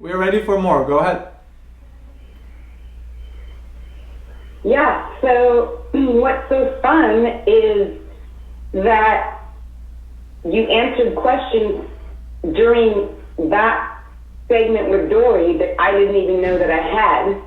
We're ready for more. Go ahead. Yeah, so what's so fun is that you answered questions during that segment with Dory that I didn't even know that I had.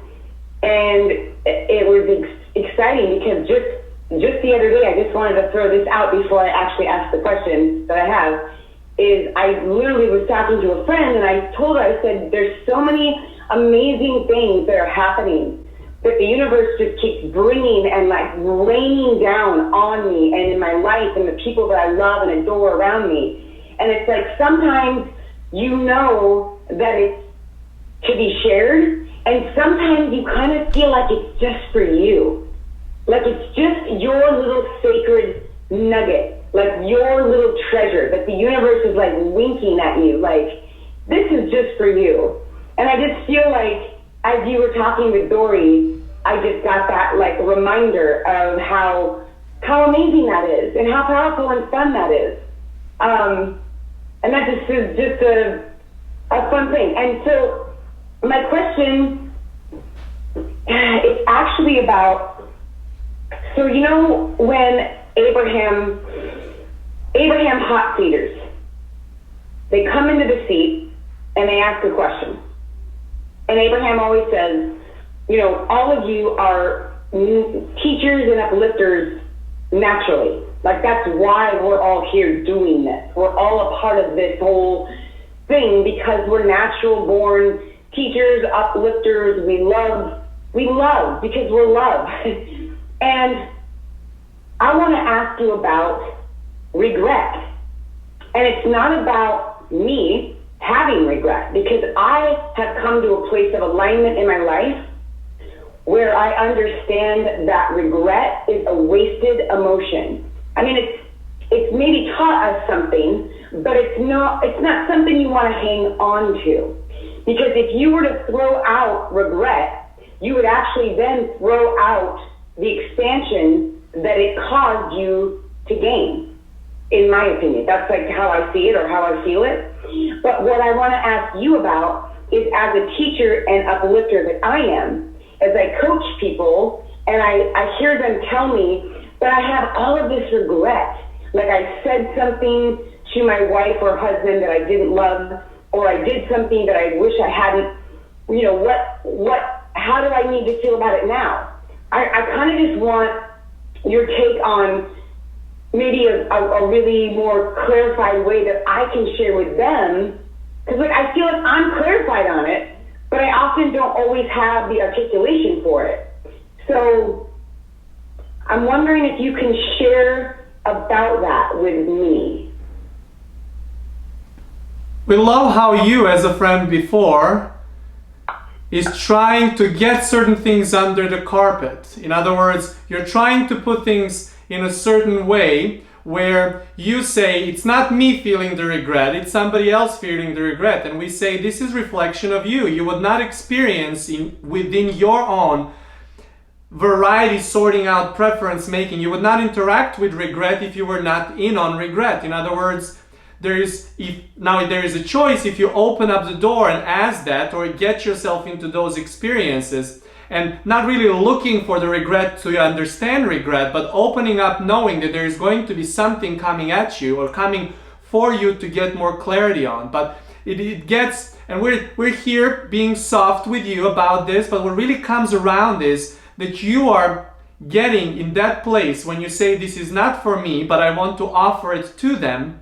And it was exciting because just the other day, I just wanted to throw this out before I actually ask the question that I have, is I literally was talking to a friend and I told her, I said, there's so many amazing things that are happening that the universe just keeps bringing and like raining down on me and in my life and the people that I love and adore around me. And it's like sometimes you know that it's to be shared, and sometimes you kind of feel like it's just for you. Like it's just your little sacred nugget, like your little treasure that the universe is like winking at you, like this is just for you. And I just feel like as you were talking with Dory, I just got that like reminder of how amazing that is and how powerful and fun that is. And that just is just a fun thing. And so my question is actually about, so you know when Abraham hot seaters, they come into the seat and they ask a question. And Abraham always says, you know, all of you are teachers and uplifters naturally. Like that's why we're all here doing this. We're all a part of this whole thing because we're natural born teachers, uplifters. We love because we're love. And I want to ask you about regret. And it's not about me having regret, because I have come to a place of alignment in my life where I understand that regret is a wasted emotion. I mean, it's maybe taught us something, but it's not something you want to hang on to. Because if you were to throw out regret, you would actually then throw out the expansion that it caused you to gain, in my opinion. That's like how I see it or how I feel it. But what I want to ask you about is, as a teacher and uplifter that I am, as I coach people and I hear them tell me that I have all of this regret. Like I said something to my wife or husband that I didn't love, or I did something that I wish I hadn't. You know, how do I need to feel about it now? I kind of just want your take on maybe a really more clarified way that I can share with them. Because like I feel like I'm clarified on it, but I often don't always have the articulation for it. So I'm wondering if you can share about that with me. We love how you, as a friend before, is trying to get certain things under the carpet. In other words, you're trying to put things in a certain way where you say, it's not me feeling the regret, it's somebody else feeling the regret. And we say, this is reflection of you. You would not experience within your own variety sorting out preference making. You would not interact with regret if you were not in on regret. In other words, there is a choice if you open up the door and ask that, or get yourself into those experiences and not really looking for the regret to understand regret, but opening up knowing that there is going to be something coming at you or coming for you to get more clarity on. But it gets, and we're here being soft with you about this, but what really comes around is that you are getting in that place when you say, this is not for me, but I want to offer it to them,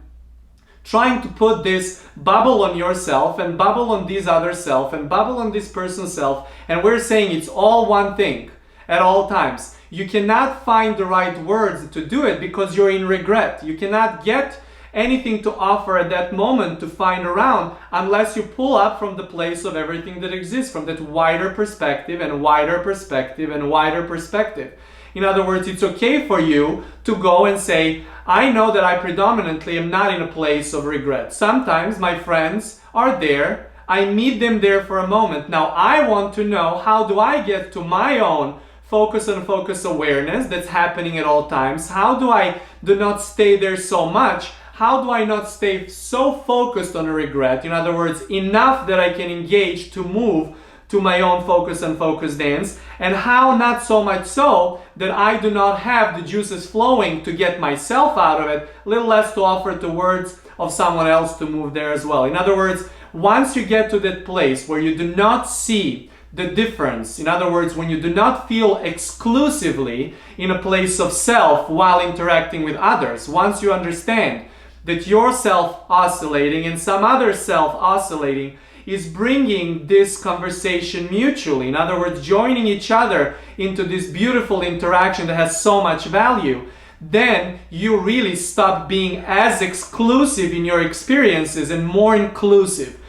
trying to put this bubble on yourself and bubble on this other self and bubble on this person's self, and we're saying it's all one thing at all times. You cannot find the right words to do it because you're in regret. You cannot get anything to offer at that moment to find around unless you pull up from the place of everything that exists, from that wider perspective and wider perspective and wider perspective. In other words, it's okay for you to go and say, I know that I predominantly am not in a place of regret. Sometimes my friends are there. I meet them there for a moment. Now I want to know, how do I get to my own focus and focus awareness that's happening at all times? How do I do not stay there so much how do I not stay so focused on a regret? In other words, enough that I can engage to move to my own focus and focus dance, and how not so much so that I do not have the juices flowing to get myself out of it, little less to offer to words of someone else to move there as well. In other words, once you get to that place where you do not see the difference, in other words, when you do not feel exclusively in a place of self while interacting with others, once you understand that your self oscillating and some other self oscillating is bringing this conversation mutually, in other words, joining each other into this beautiful interaction that has so much value, then you really stop being as exclusive in your experiences and more inclusive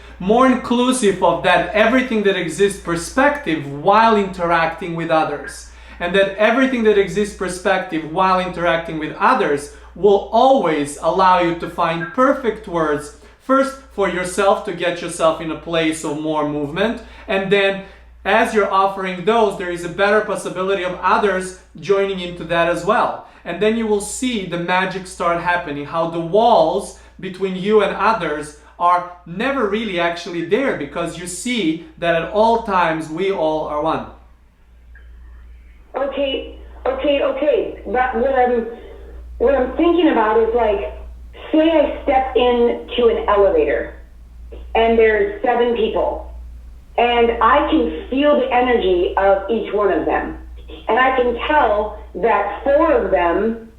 of that everything that exists perspective while interacting with others. And that everything that exists perspective while interacting with others will always allow you to find perfect words, first for yourself to get yourself in a place of more movement, and then as you're offering those, there is a better possibility of others joining into that as well. And then you will see the magic start happening, how the walls between you and others are never really actually there, because you see that at all times we all are one. Okay. But what I'm thinking about is, like, say I step into an elevator and there's 7 people, and I can feel the energy of each one of them, and I can tell that 4 of them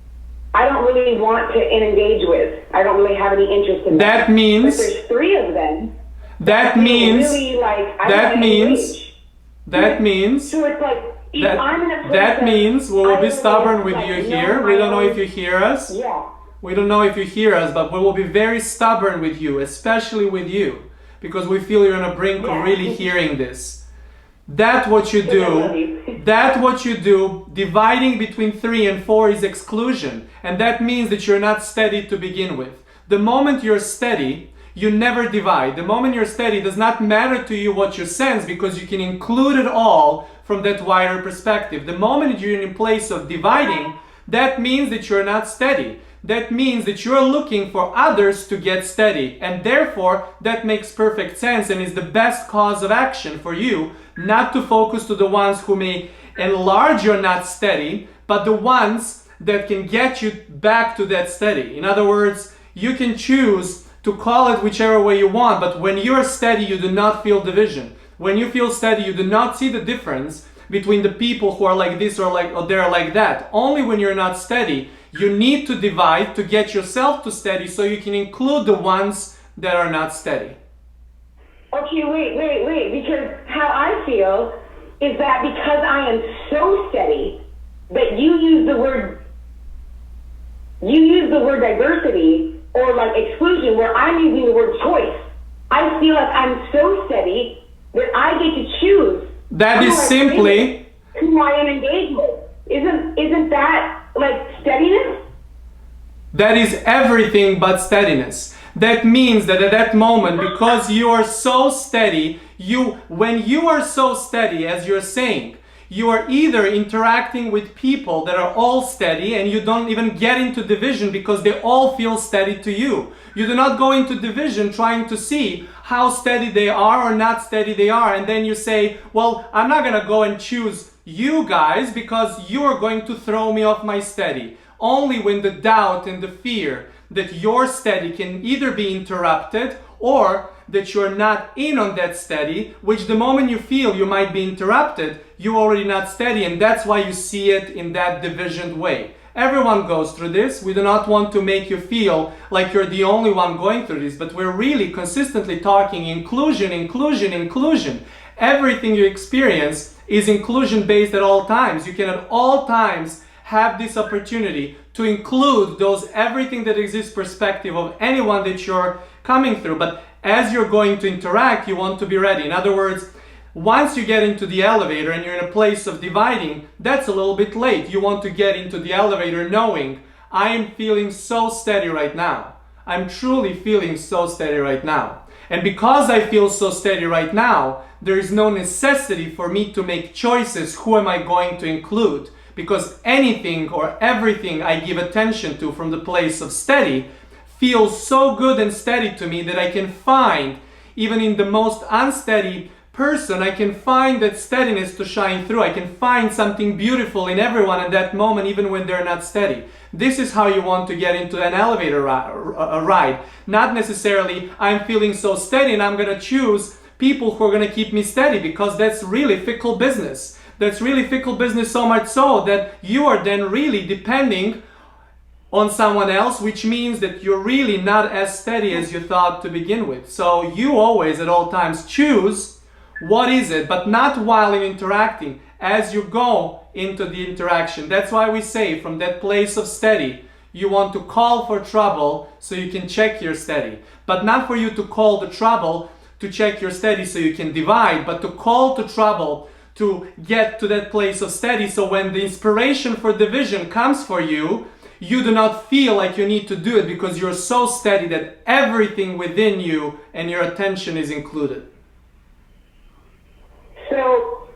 I don't really want to engage with. I don't really have any interest in that. Means, but there's 3 of them. That means. Really, like, that means. That means. So it's like, that, I'm in a place that means we will be stubborn with like, you here. We don't know if you hear us. Yeah. We don't know if you hear us, but we will be very stubborn with you, especially with you, because we feel you're on a brink of really hearing this. That what you do, dividing between 3 and 4 is exclusion. And that means that you're not steady to begin with. The moment you're steady, you never divide. The moment you're steady, it does not matter to you what you sense, because you can include it all from that wider perspective. The moment you're in a place of dividing, that means that you're not steady. That means that you're looking for others to get steady. And therefore, that makes perfect sense and is the best cause of action for you, not to focus to the ones who may enlarge your not steady, but the ones that can get you back to that steady. In other words, you can choose to call it whichever way you want, but when you're steady, you do not feel division. When you feel steady, you do not see the difference between the people who are like this or they're like that. Only when you're not steady, you need to divide to get yourself to steady, so you can include the ones that are not steady. Okay, wait, because how I feel is that because I am so steady, that you use the word diversity or like exclusion, where I'm using the word choice. I feel like I'm so steady that I get to choose. That is simply who I am engaged with. Isn't that like steadiness? That is everything but steadiness. That means that at that moment, because you are so steady, when you are so steady, as you're saying, you are either interacting with people that are all steady and you don't even get into division because they all feel steady to you. You do not go into division trying to see how steady they are or not steady they are, and then you say, well, I'm not going to go and choose you guys because you are going to throw me off my steady. Only when the doubt and the fear that your steady can either be interrupted or that you're not in on that steady, which the moment you feel you might be interrupted, you're already not steady, and that's why you see it in that divisioned way. Everyone goes through this. We do not want to make you feel like you're the only one going through this, but we're really consistently talking inclusion, inclusion, inclusion. Everything you experience is inclusion based at all times. You can at all times have this opportunity to include those everything that exists perspective of anyone that you're coming through. But as you're going to interact, you want to be ready. In other words, once you get into the elevator and you're in a place of dividing, that's a little bit late. You want to get into the elevator knowing, I am feeling so steady right now. I'm truly feeling so steady right now. And because I feel so steady right now, there is no necessity for me to make choices. Who am I going to include? Because anything or everything I give attention to from the place of steady feels so good and steady to me that I can find, even in the most unsteady person, I can find that steadiness to shine through. I can find something beautiful in everyone at that moment, even when they're not steady. This is how you want to get into an elevator ride. Not necessarily, I'm feeling so steady and I'm going to choose people who are going to keep me steady, because that's really fickle business. That's really fickle business, so much so that you are then really depending on someone else, which means that you're really not as steady as you thought to begin with. So you always at all times choose what is it, but not while in interacting, as you go into the interaction. That's why we say from that place of steady, you want to call for trouble so you can check your steady, but not for you to call the trouble to check your steady so you can divide, but to call to trouble to get to that place of steady, so when the inspiration for division comes for you, you do not feel like you need to do it because you're so steady that everything within you and your attention is included. So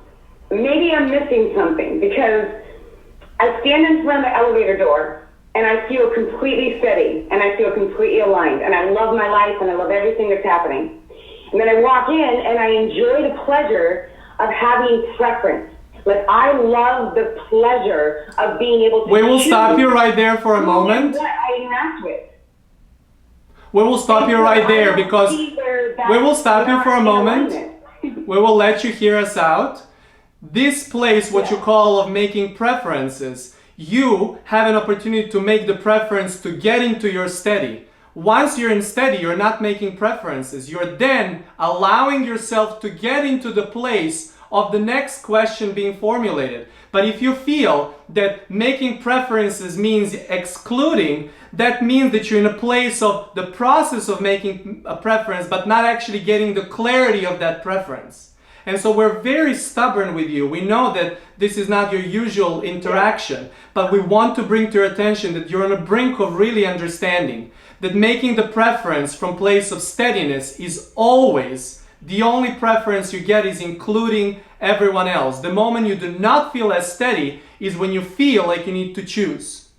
maybe I'm missing something, because I stand in front of the elevator door and I feel completely steady and I feel completely aligned and I love my life and I love everything that's happening. And then I walk in and I enjoy the pleasure of having preference. Like, I love the pleasure of being able to. We will stop you right there for a moment. What I interact with. We will stop you right there because we will stop you for a moment. We will let you hear us out. This place, what you call of making preferences, you have an opportunity to make the preference to get into your steady. Once you're in steady, you're not making preferences. You're then allowing yourself to get into the place of the next question being formulated. But if you feel that making preferences means excluding, that means that you're in a place of the process of making a preference, but not actually getting the clarity of that preference. And so we're very stubborn with you. We know that this is not your usual interaction, but we want to bring to your attention that you're on the brink of really understanding that making the preference from place of steadiness is always the only preference you get, is including everyone else. The moment you do not feel as steady is when you feel like you need to choose.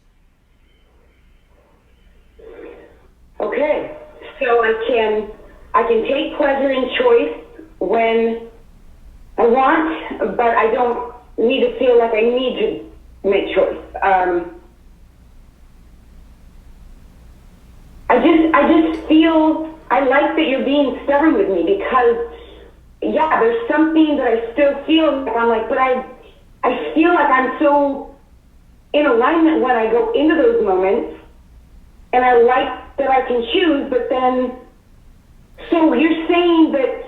Okay, so I can take pleasure in choice when I want, but I don't need to feel like I need to make choice. I just feel, I like that you're being stubborn with me, because there's something that I still feel like, I'm like, but I feel like I'm so in alignment when I go into those moments, and I like that I can choose, but then, so you're saying that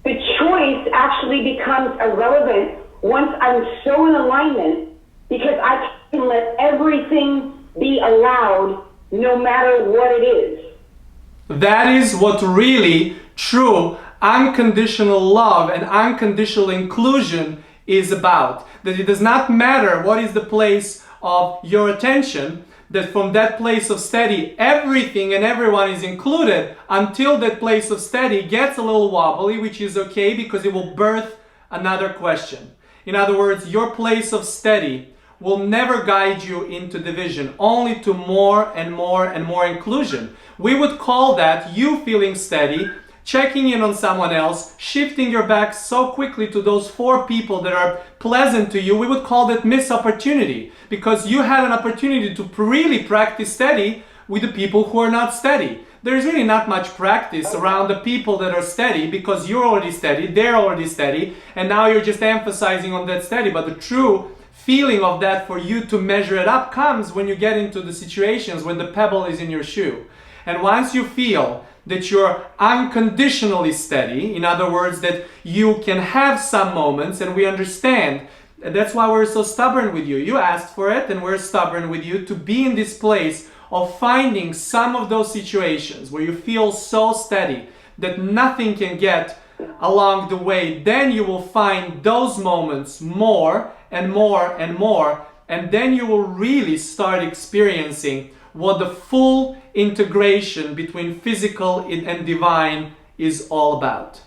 the choice actually becomes irrelevant once I'm so in alignment, because I can let everything be allowed no matter what it is. That is what really true unconditional love and unconditional inclusion is about. That it does not matter what is the place of your attention, that from that place of steady, everything and everyone is included until that place of steady gets a little wobbly, which is okay because it will birth another question. In other words, your place of steady will never guide you into division, only to more and more and more inclusion. We would call that you feeling steady, checking in on someone else, shifting your back so quickly to those 4 people that are pleasant to you. We would call that missed opportunity, because you had an opportunity to really practice steady with the people who are not steady. There's really not much practice around the people that are steady, because you're already steady, they're already steady, and now you're just emphasizing on that steady. But the true feeling of that for you to measure it up comes when you get into the situations when the pebble is in your shoe. And once you feel that you're unconditionally steady, in other words, that you can have some moments, and we understand, and that's why we're so stubborn with you. You asked for it, and we're stubborn with you to be in this place of finding some of those situations where you feel so steady that nothing can get along the way. Then you will find those moments more and more and more, and then you will really start experiencing what the full integration between physical and divine is all about.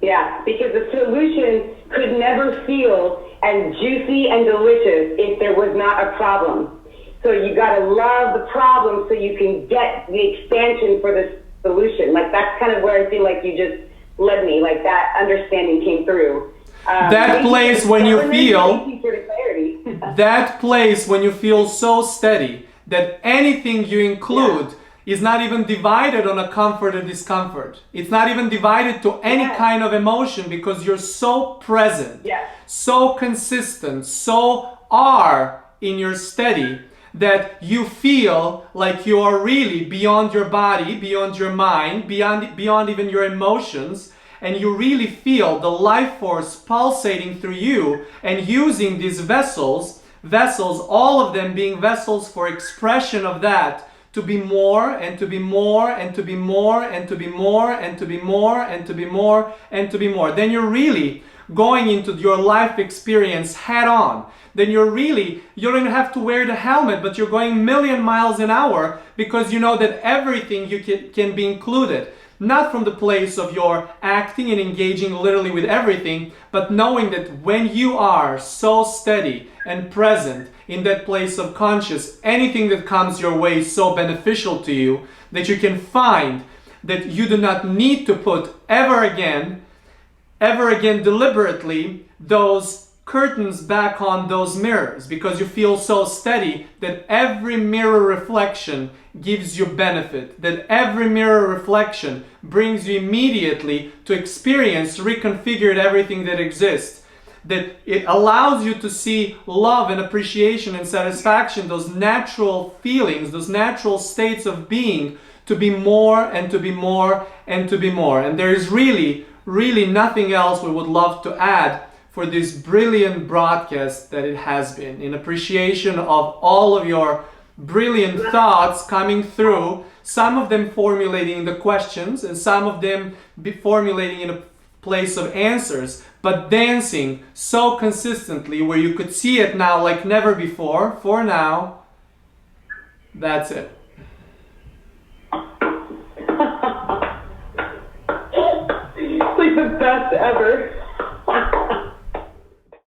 Yeah, because the solution could never feel as juicy and delicious if there was not a problem. So you got to love the problem so you can get the expansion for the solution. Like that's kind of where I feel like you just led me, like that understanding came through. That place when you feel, thank you for the clarity. that place when you feel so steady that anything you include is not even divided on a comfort or discomfort. It's not even divided to any kind of emotion because you're so present, so consistent, so are in your steady that you feel like you are really beyond your body, beyond your mind, beyond even your emotions, and you really feel the life force pulsating through you and using these vessels, all of them being vessels for expression of that, to be more and to be more and to be more and to be more and to be more and to be more and to be more. Then you're really going into your life experience head on. Then you don't even have to wear the helmet, but you're going a million miles an hour because you know that everything you can be included. Not from the place of your acting and engaging literally with everything, but knowing that when you are so steady and present in that place of conscious, anything that comes your way is so beneficial to you that you can find that you do not need to put ever again deliberately those curtains back on those mirrors, because you feel so steady that every mirror reflection gives you benefit, that every mirror reflection brings you immediately to experience reconfigured everything that exists, that it allows you to see love and appreciation and satisfaction, those natural feelings, those natural states of being, to be more and to be more and to be more. And there is really nothing else we would love to add for this brilliant broadcast that it has been, in appreciation of all of your brilliant thoughts coming through, some of them formulating the questions and some of them be formulating in a place of answers, but dancing so consistently where you could see it now like never before. For now, that's it. It's like the best ever.